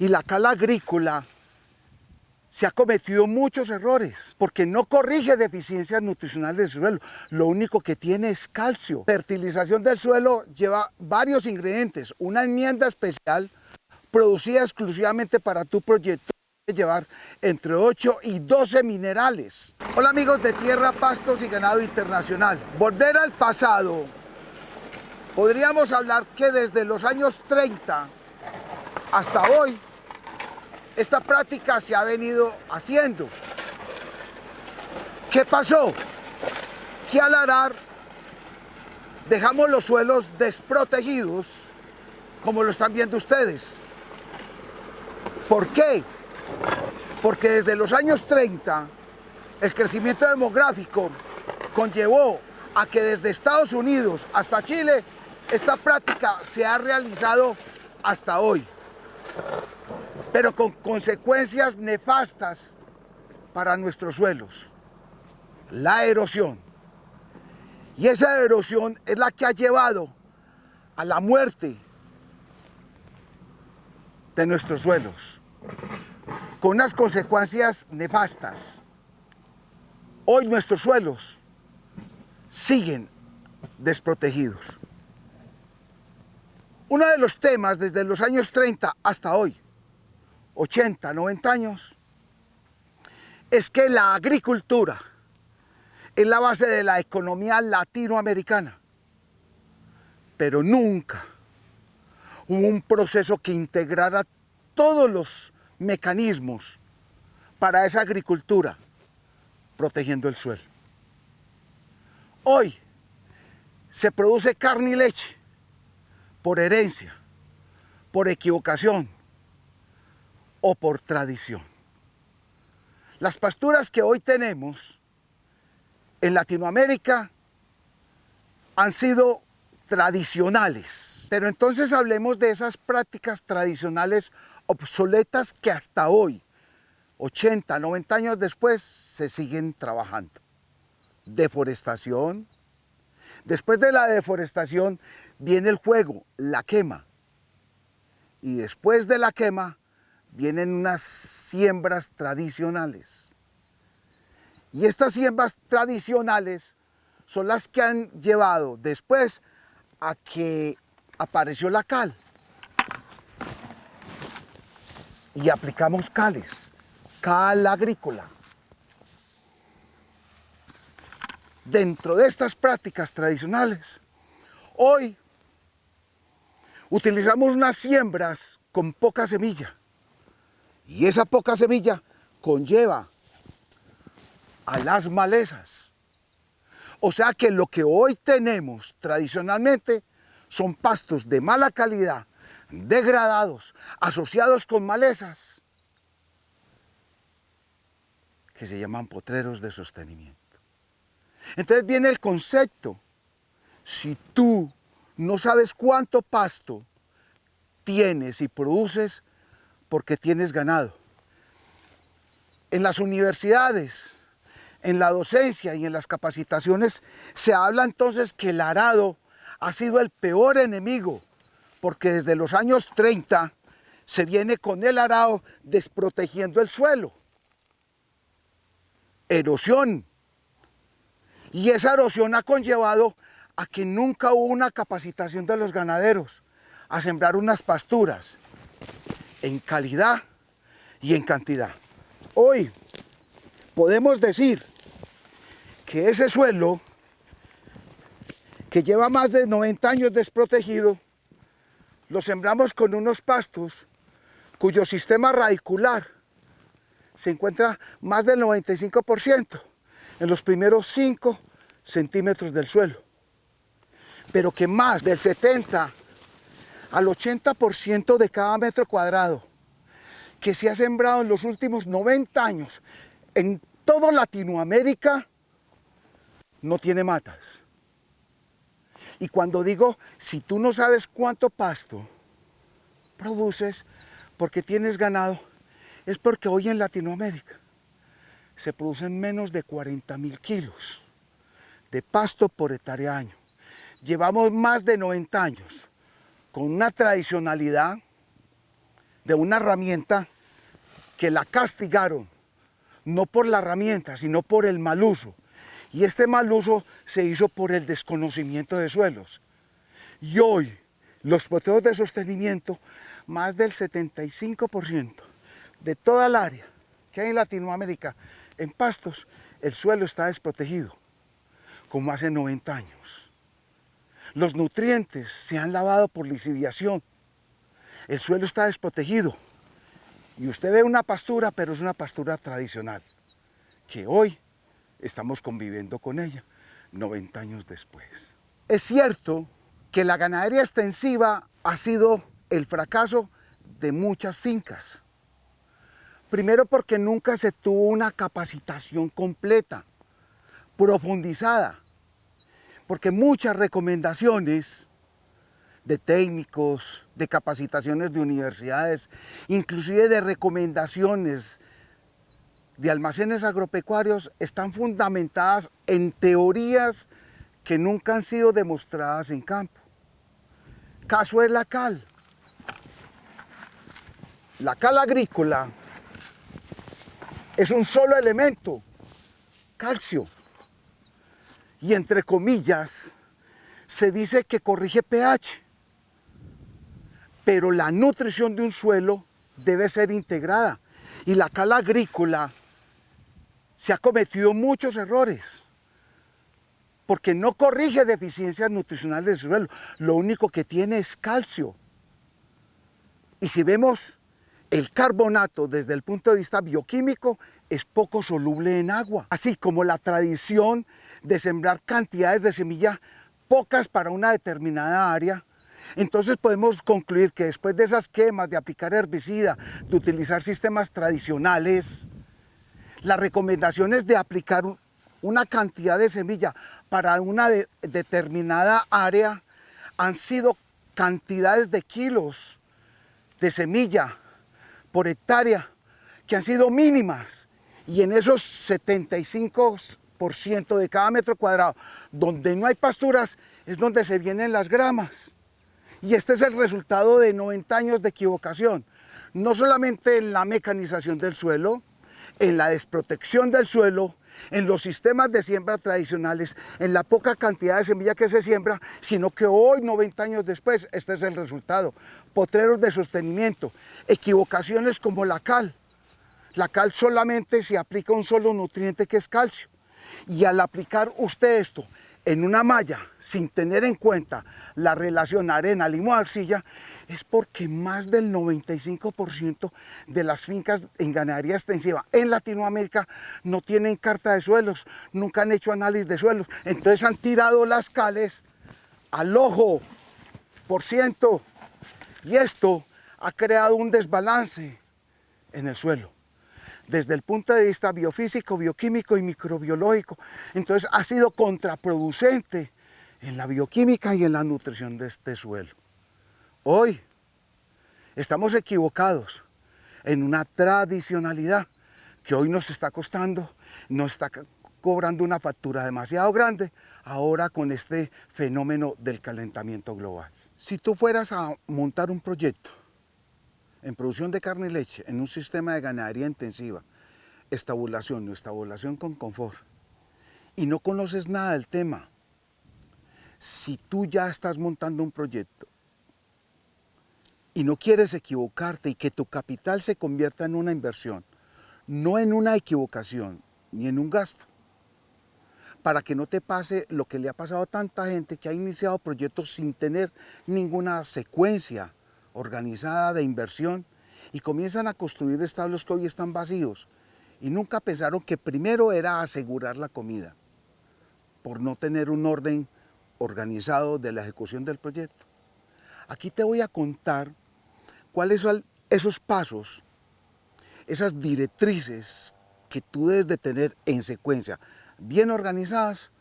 Y la cala agrícola se ha cometido muchos errores porque no corrige deficiencias nutricionales del suelo. Lo único que tiene es calcio. Fertilización del suelo lleva varios ingredientes. Una enmienda especial producida exclusivamente para tu proyecto de llevar entre 8 y 12 minerales. Hola amigos de Tierra, Pastos y Ganado Internacional. Volver al pasado. Podríamos hablar que desde los años 30 hasta hoy esta práctica se ha venido haciendo. ¿Qué pasó? Que al arar dejamos los suelos desprotegidos, como lo están viendo ustedes. ¿Por qué? Porque desde los años 30 el crecimiento demográfico conllevó a que desde Estados Unidos hasta Chile esta práctica se ha realizado hasta hoy, pero con consecuencias nefastas para nuestros suelos. La erosión. Y esa erosión es la que ha llevado a la muerte de nuestros suelos, con unas consecuencias nefastas. Hoy nuestros suelos siguen desprotegidos. Uno de los temas desde los años 30 hasta hoy, 80, 90 años, es que la agricultura es la base de la economía latinoamericana, pero nunca hubo un proceso que integrara todos los mecanismos para esa agricultura, protegiendo el suelo. Hoy se produce carne y leche por herencia, por equivocación o por tradición. Las pasturas que hoy tenemos en Latinoamérica han sido tradicionales, pero entonces hablemos de esas prácticas tradicionales obsoletas que hasta hoy, 80, 90 años después, se siguen trabajando. Deforestación. Después de la deforestación viene el fuego, la quema. Y después de la quema vienen unas siembras tradicionales. Y estas siembras tradicionales son las que han llevado después a que apareció la cal. Y aplicamos cales, cal agrícola. Dentro de estas prácticas tradicionales, hoy utilizamos unas siembras con poca semilla. Y esa poca semilla conlleva a las malezas. O sea que lo que hoy tenemos tradicionalmente son pastos de mala calidad, degradados, asociados con malezas, que se llaman potreros de sostenimiento. Entonces viene el concepto: si tú no sabes cuánto pasto tienes y produces, porque tienes ganado. En las universidades, en la docencia y en las capacitaciones se habla entonces que el arado ha sido el peor enemigo, porque desde los años 30 se viene con el arado desprotegiendo el suelo. Erosión. Y esa erosión ha conllevado a que nunca hubo una capacitación de los ganaderos a sembrar unas pasturas en calidad y en cantidad. Hoy podemos decir que ese suelo, que lleva más de 90 años desprotegido, lo sembramos con unos pastos cuyo sistema radicular se encuentra más del 95% en los primeros 5 centímetros del suelo, pero que más del 70 al 80% de cada metro cuadrado que se ha sembrado en los últimos 90 años en toda Latinoamérica no tiene matas. Y cuando digo, si tú no sabes cuánto pasto produces porque tienes ganado, es porque hoy en Latinoamérica se producen menos de 40.000 kilos de pasto por hectárea año. Llevamos más de 90 años con una tradicionalidad de una herramienta que la castigaron, no por la herramienta, sino por el mal uso. Y este mal uso se hizo por el desconocimiento de suelos. Y hoy, los potreros de sostenimiento, más del 75% de toda el área que hay en Latinoamérica, en pastos, el suelo está desprotegido, como hace 90 años. Los nutrientes se han lavado por lisiviación. El suelo está desprotegido. Y usted ve una pastura, pero es una pastura tradicional, que hoy estamos conviviendo con ella, 90 años después. Es cierto que la ganadería extensiva ha sido el fracaso de muchas fincas. Primero porque nunca se tuvo una capacitación completa, profundizada, porque muchas recomendaciones de técnicos, de capacitaciones de universidades, inclusive de recomendaciones de almacenes agropecuarios, están fundamentadas en teorías que nunca han sido demostradas en campo. Caso es la cal. La cal agrícola es un solo elemento, calcio, y entre comillas se dice que corrige pH, pero la nutrición de un suelo debe ser integrada, y la cal agrícola se ha cometido muchos errores, porque no corrige deficiencias nutricionales del suelo, lo único que tiene es calcio. Y si vemos el carbonato desde el punto de vista bioquímico, es poco soluble en agua, así como la tradición de sembrar cantidades de semilla pocas para una determinada área. Entonces podemos concluir que después de esas quemas, de aplicar herbicida, de utilizar sistemas tradicionales, las recomendaciones de aplicar una cantidad de semilla para una determinada área han sido cantidades de kilos de semilla por hectárea que han sido mínimas, y en esos 75% de cada metro cuadrado donde no hay pasturas es donde se vienen las gramas, y este es el resultado de 90 años de equivocación, no solamente en la mecanización del suelo, en la desprotección del suelo, en los sistemas de siembra tradicionales, en la poca cantidad de semilla que se siembra, sino que hoy, 90 años después, este es el resultado. Potreros de sostenimiento, equivocaciones como la cal. La cal solamente se aplica un solo nutriente, que es calcio. Y al aplicar usted esto en una malla, sin tener en cuenta la relación arena, limo, arcilla, es porque más del 95% de las fincas en ganadería extensiva en Latinoamérica no tienen carta de suelos, nunca han hecho análisis de suelos, entonces han tirado las cales al ojo por ciento, y esto ha creado un desbalance en el suelo, desde el punto de vista biofísico, bioquímico y microbiológico. Entonces ha sido contraproducente en la bioquímica y en la nutrición de este suelo. Hoy estamos equivocados en una tradicionalidad que hoy nos está costando, nos está cobrando una factura demasiado grande ahora con este fenómeno del calentamiento global. Si tú fueras a montar un proyecto en producción de carne y leche, en un sistema de ganadería intensiva, estabulación o estabulación con confort, y no conoces nada del tema, si tú ya estás montando un proyecto y no quieres equivocarte y que tu capital se convierta en una inversión, no en una equivocación ni en un gasto, para que no te pase lo que le ha pasado a tanta gente que ha iniciado proyectos sin tener ninguna secuencia organizada de inversión, y comienzan a construir establos que hoy están vacíos y nunca pensaron que primero era asegurar la comida, por no tener un orden organizado de la ejecución del proyecto. Aquí te voy a contar cuáles son esos pasos, esas directrices que tú debes de tener en secuencia, bien organizadas,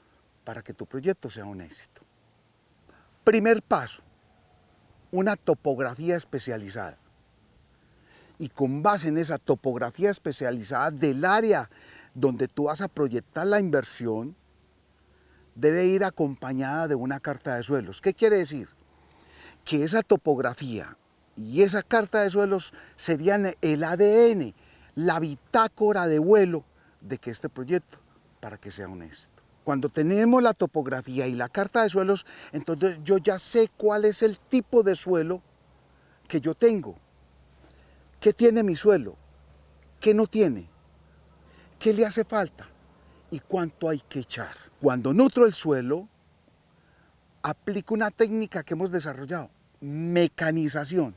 para que tu proyecto sea un éxito. Primer paso, una topografía especializada. Y con base en esa topografía especializada del área donde tú vas a proyectar la inversión, debe ir acompañada de una carta de suelos. ¿Qué quiere decir? Que esa topografía Y esa carta de suelos sería el ADN, la bitácora de vuelo de que este proyecto, para que sea honesto. Cuando tenemos la topografía y la carta de suelos, entonces yo ya sé cuál es el tipo de suelo que yo tengo. ¿Qué tiene mi suelo? ¿Qué no tiene? ¿Qué le hace falta? ¿Y cuánto hay que echar? Cuando nutro el suelo, aplico una técnica que hemos desarrollado, mecanización.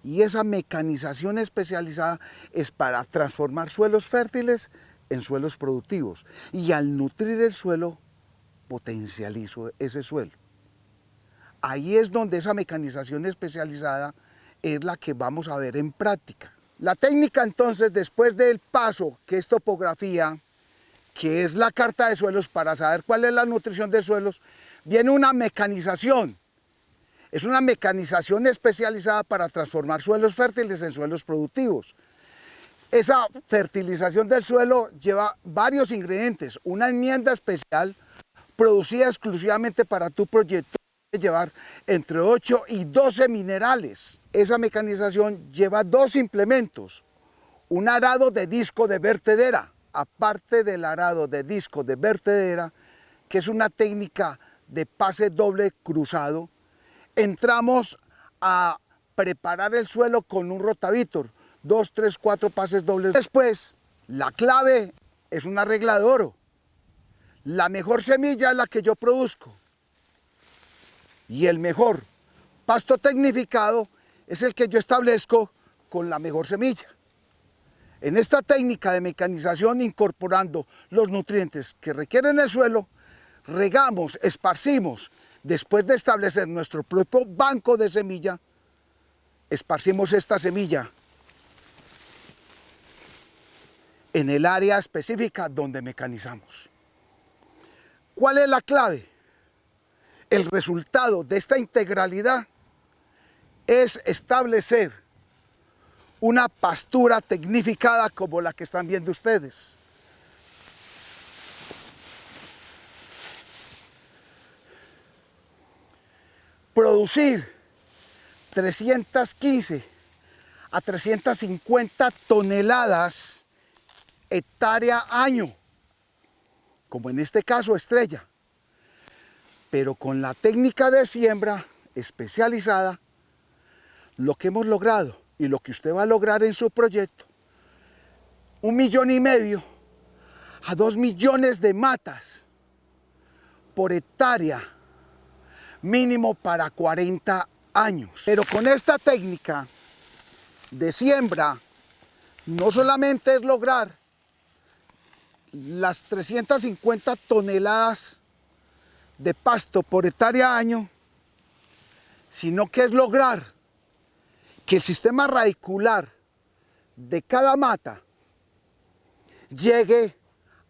Y esa mecanización especializada es para transformar suelos fértiles en suelos productivos. Y al nutrir el suelo, potencializo ese suelo. Ahí es donde esa mecanización especializada es la que vamos a ver en práctica. La técnica entonces, después del paso que es topografía, que es la carta de suelos para saber cuál es la nutrición de suelos, viene una mecanización. Es una mecanización especializada para transformar suelos fértiles en suelos productivos. Esa fertilización del suelo lleva varios ingredientes. Una enmienda especial producida exclusivamente para tu proyecto puede llevar entre 8 y 12 minerales. Esa mecanización lleva 2 implementos. Un arado de disco de vertedera, aparte del arado de disco de vertedera, que es una técnica de pase doble cruzado, entramos a preparar el suelo con un rotavítor, 2, 3, 4 pases dobles. Después, la clave es una regla de oro. La mejor semilla es la que yo produzco. Y el mejor pasto tecnificado es el que yo establezco con la mejor semilla. En esta técnica de mecanización, incorporando los nutrientes que requieren el suelo, regamos, esparcimos. Después de establecer nuestro propio banco de semilla, esparcimos esta semilla en el área específica donde mecanizamos. ¿Cuál es la clave? El resultado de esta integralidad es establecer una pastura tecnificada como la que están viendo ustedes. Producir 315 a 350 toneladas hectárea año, como en este caso estrella, pero con la técnica de siembra especializada, lo que hemos logrado y lo que usted va a lograr en su proyecto, 1,5 millones a 2 millones de matas por hectárea, mínimo para 40 años. Pero con esta técnica de siembra, no solamente es lograr las 350 toneladas de pasto por hectárea año, sino que es lograr que el sistema radicular de cada mata llegue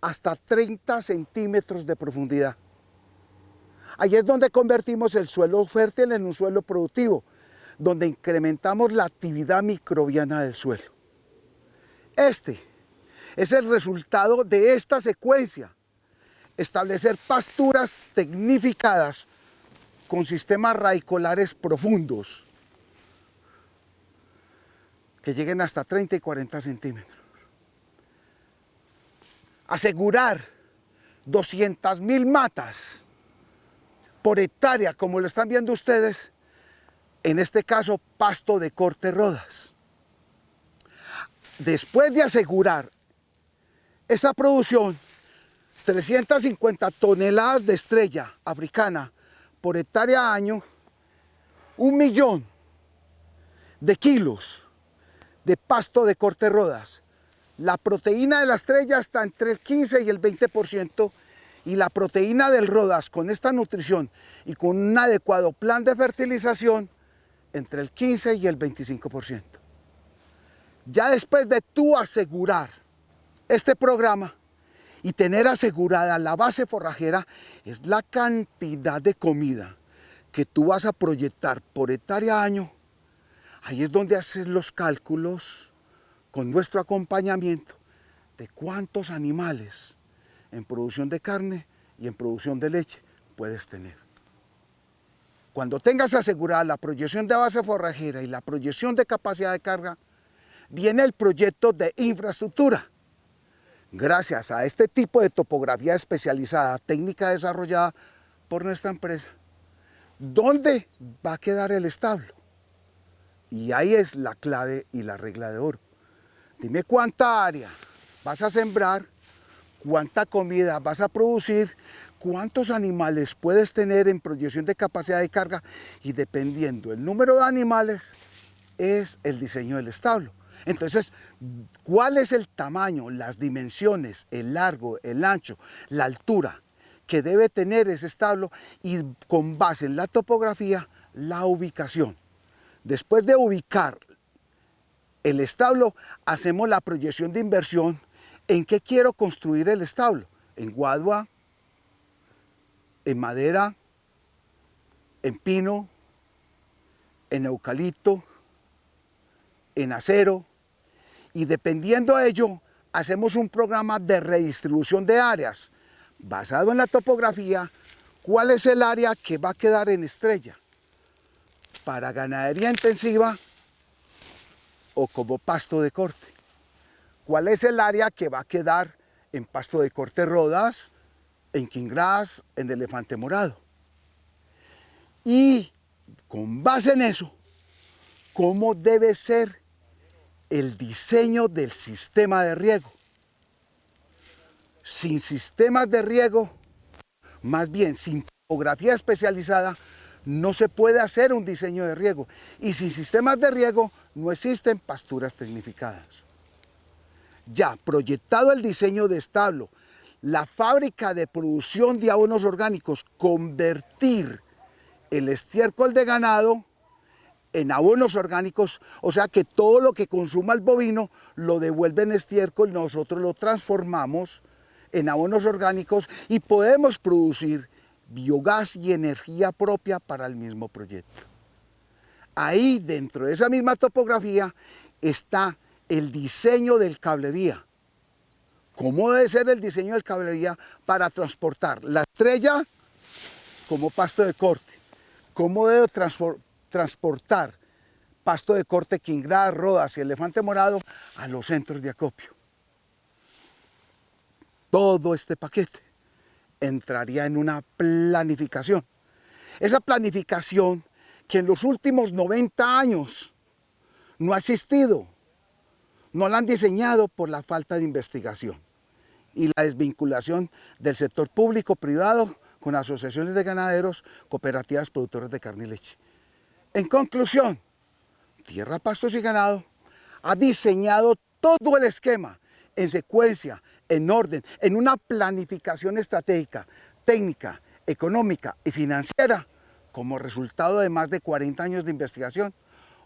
hasta 30 centímetros de profundidad. Ahí es donde convertimos el suelo fértil en un suelo productivo, donde incrementamos la actividad microbiana del suelo. Este es el resultado de esta secuencia: establecer pasturas tecnificadas con sistemas radiculares profundos que lleguen hasta 30 y 40 centímetros. Asegurar 200.000 matas por hectárea, como lo están viendo ustedes, en este caso pasto de corte rodas. Después de asegurar esa producción, 350 toneladas de estrella africana por hectárea año, 1 millón de kilos de pasto de corte rodas. La proteína de la estrella está entre el 15 y el 20%, y la proteína del rodas, con esta nutrición y con un adecuado plan de fertilización, entre el 15 y el 25%. Ya después de tú asegurar este programa y tener asegurada la base forrajera, es la cantidad de comida que tú vas a proyectar por hectárea año. Ahí es donde haces los cálculos con nuestro acompañamiento de cuántos animales en producción de carne y en producción de leche puedes tener. Cuando tengas asegurada la proyección de base forrajera y la proyección de capacidad de carga, viene el proyecto de infraestructura. Gracias a este tipo de topografía especializada, técnica desarrollada por nuestra empresa, ¿dónde va a quedar el establo? Y ahí es la clave y la regla de oro. Dime cuánta área vas a sembrar, cuánta comida vas a producir, cuántos animales puedes tener en proyección de capacidad de carga, y dependiendo del número de animales es el diseño del establo. Entonces, ¿cuál es el tamaño, las dimensiones, el largo, el ancho, la altura que debe tener ese establo? Y con base en la topografía, la ubicación. Después de ubicar el establo, hacemos la proyección de inversión. ¿En qué quiero construir el establo? ¿En guadua? ¿En madera? ¿En pino? ¿En eucalipto? ¿En acero? Y dependiendo de ello, hacemos un programa de redistribución de áreas. Basado en la topografía, ¿cuál es el área que va a quedar en estrella? ¿Para ganadería intensiva o como pasto de corte? ¿Cuál es el área que va a quedar en pasto de corte rodas, en king grass, en elefante morado? Y con base en eso, ¿cómo debe ser el diseño del sistema de riego? Sin sistemas de riego, más bien sin topografía especializada, no se puede hacer un diseño de riego. Y sin sistemas de riego no existen pasturas tecnificadas. Ya proyectado el diseño de establo, la fábrica de producción de abonos orgánicos, convertir el estiércol de ganado en abonos orgánicos, o sea que todo lo que consuma el bovino lo devuelve en estiércol, nosotros lo transformamos en abonos orgánicos y podemos producir biogás y energía propia para el mismo proyecto. Ahí, dentro de esa misma topografía, está el diseño del cablevía. ¿Cómo debe ser el diseño del cablevía para transportar la estrella como pasto de corte? ¿Cómo debe transportar pasto de corte king grass, rodas y elefante morado a los centros de acopio? Todo este paquete entraría en una planificación. Esa planificación que en los últimos 90 años no ha existido, no la han diseñado por la falta de investigación y la desvinculación del sector público-privado con asociaciones de ganaderos, cooperativas productoras de carne y leche. En conclusión, Tierra, Pastos y Ganado ha diseñado todo el esquema en secuencia, en orden, en una planificación estratégica, técnica, económica y financiera, como resultado de más de 40 años de investigación.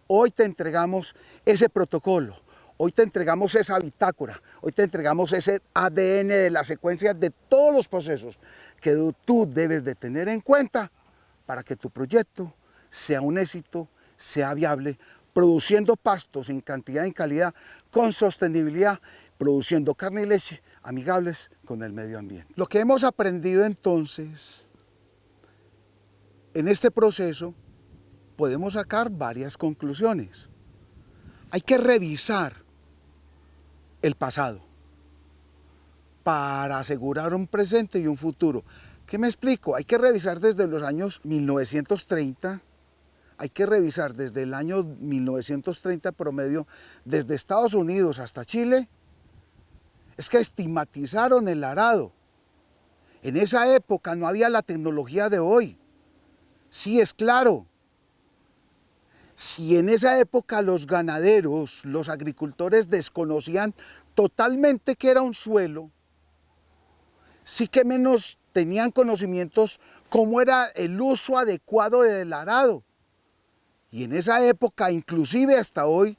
Hoy te entregamos ese protocolo, hoy te entregamos esa bitácora, hoy te entregamos ese ADN de las secuencias de todos los procesos que tú debes de tener en cuenta para que tu proyecto sea un éxito, sea viable, produciendo pastos en cantidad y en calidad, con sostenibilidad, produciendo carne y leche amigables con el medio ambiente. Lo que hemos aprendido entonces en este proceso, podemos sacar varias conclusiones. Hay que revisar el pasado para asegurar un presente y un futuro. ¿Qué me explico? Hay que revisar desde los años 1930, hay que revisar desde el año 1930 promedio, desde Estados Unidos hasta Chile. Es que estigmatizaron el arado. En esa época no había la tecnología de hoy. Sí, es claro. Si en esa época los ganaderos, los agricultores desconocían totalmente qué era un suelo, sí que menos tenían conocimientos cómo era el uso adecuado del arado. Y en esa época, inclusive hasta hoy,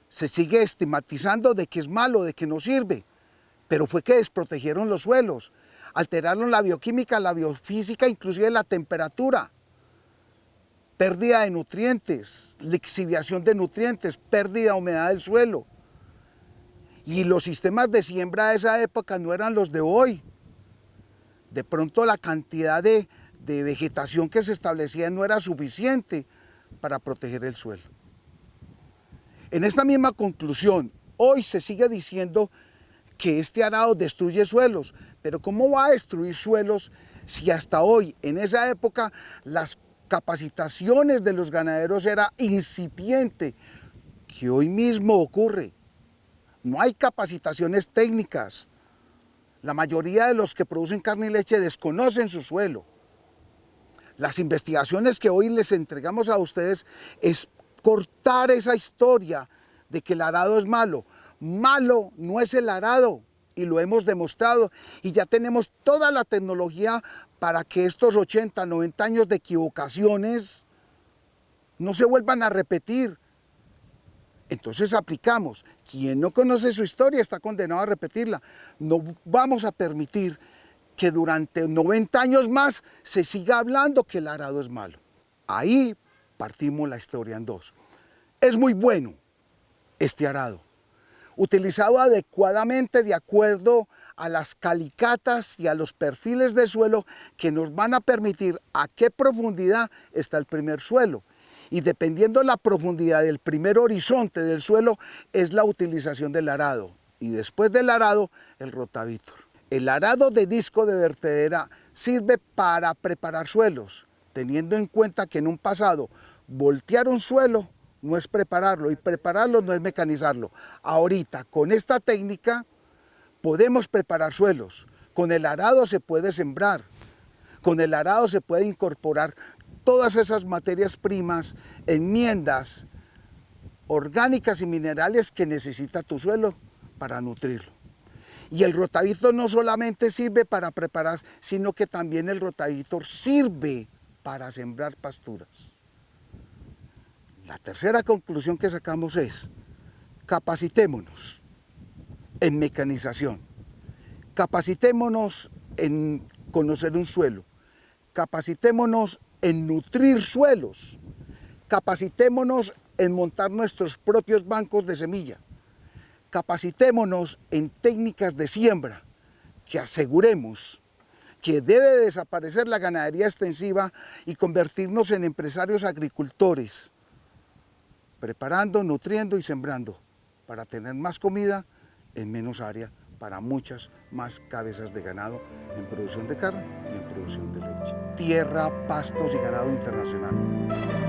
se sigue estigmatizando de que es malo, de que no sirve. Pero fue que desprotegieron los suelos, alteraron la bioquímica, la biofísica, inclusive la temperatura. Pérdida de nutrientes, lixiviación de nutrientes, pérdida de humedad del suelo. Y los sistemas de siembra de esa época no eran los de hoy. De pronto la cantidad de de vegetación que se establecía no era suficiente para proteger el suelo. En esta misma conclusión, hoy se sigue diciendo que este arado destruye suelos, pero ¿cómo va a destruir suelos si hasta hoy, en esa época, las capacitaciones de los ganaderos era incipiente, que hoy mismo ocurre? No hay capacitaciones técnicas. La mayoría de los que producen carne y leche desconocen su suelo. Las investigaciones que hoy les entregamos a ustedes es cortar esa historia de que el arado es malo. Malo no es el arado, y lo hemos demostrado, y ya tenemos toda la tecnología para que estos 80, 90 años de equivocaciones no se vuelvan a repetir. Entonces aplicamos. Quien no conoce su historia está condenado a repetirla. No vamos a permitir que durante 90 años más se siga hablando que el arado es malo. Ahí partimos la historia en dos. Es muy bueno este arado, utilizado adecuadamente de acuerdo a las calicatas y a los perfiles de suelo que nos van a permitir a qué profundidad está el primer suelo. Y dependiendo de la profundidad del primer horizonte del suelo es la utilización del arado. Y después del arado, el rotavítor. El arado de disco de vertedera sirve para preparar suelos, teniendo en cuenta que en un pasado voltear un suelo no es prepararlo, y prepararlo no es mecanizarlo. Ahorita, con esta técnica, podemos preparar suelos. Con el arado se puede sembrar, con el arado se puede incorporar todas esas materias primas, enmiendas orgánicas y minerales que necesita tu suelo para nutrirlo. Y el rotavítor no solamente sirve para preparar, sino que también el rotavítor sirve para sembrar pasturas. La tercera conclusión que sacamos es: capacitémonos en mecanización, capacitémonos en conocer un suelo, capacitémonos en nutrir suelos, capacitémonos en montar nuestros propios bancos de semilla, capacitémonos en técnicas de siembra que aseguremos que debe desaparecer la ganadería extensiva y convertirnos en empresarios agricultores, preparando, nutriendo y sembrando para tener más comida en menos área, para muchas más cabezas de ganado en producción de carne y en producción de leche. Tierra, pastos y ganado internacional.